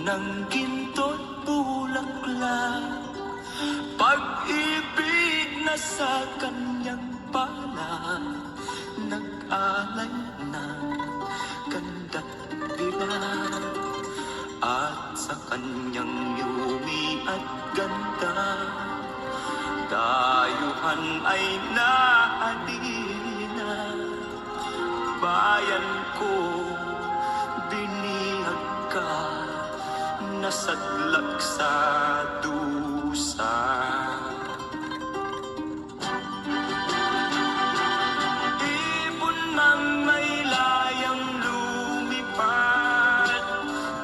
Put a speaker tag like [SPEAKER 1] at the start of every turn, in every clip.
[SPEAKER 1] ng ginto't bulaklak, pag-ibig na sa kanyang pala, nag-alay ng ganda't dilag. At sa kanyang yumi at ganda, dayuhan ay naadina. Bayan ko, binihag ka, nasadlak sa dusa. Ibon mang may layang lumipad,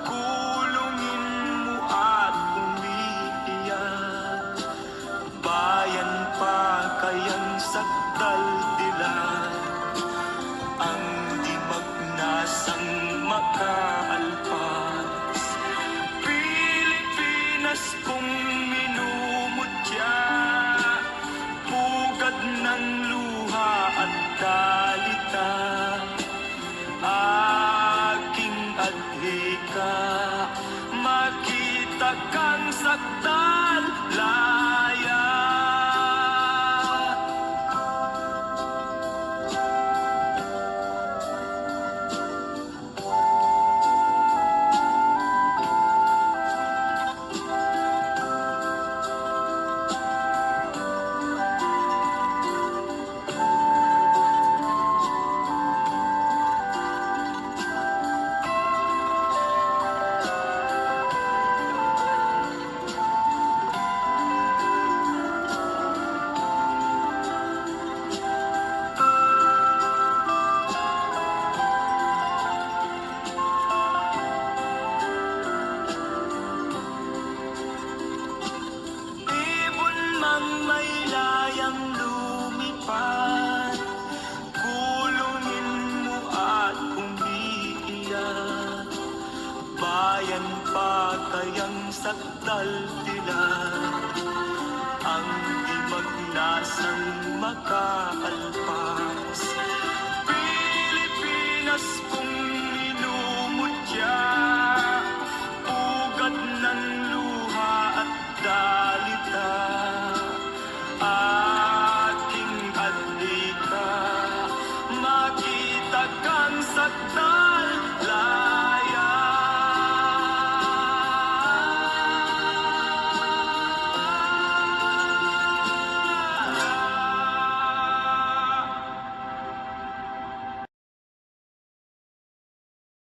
[SPEAKER 1] kulungin mo at umiiyak. Bayan pa kayang sakdal dilag, ang di magnasang makaalpas. Pilipinas kung minumutya, pugad ng luha at dalita, aking adhika, makita kang sakdal laya. May layang lumipad, kulungin mo at umiiyak. Bayan pa kayang sakdal dilag, ang di magnasang makaalpas. Pilipinas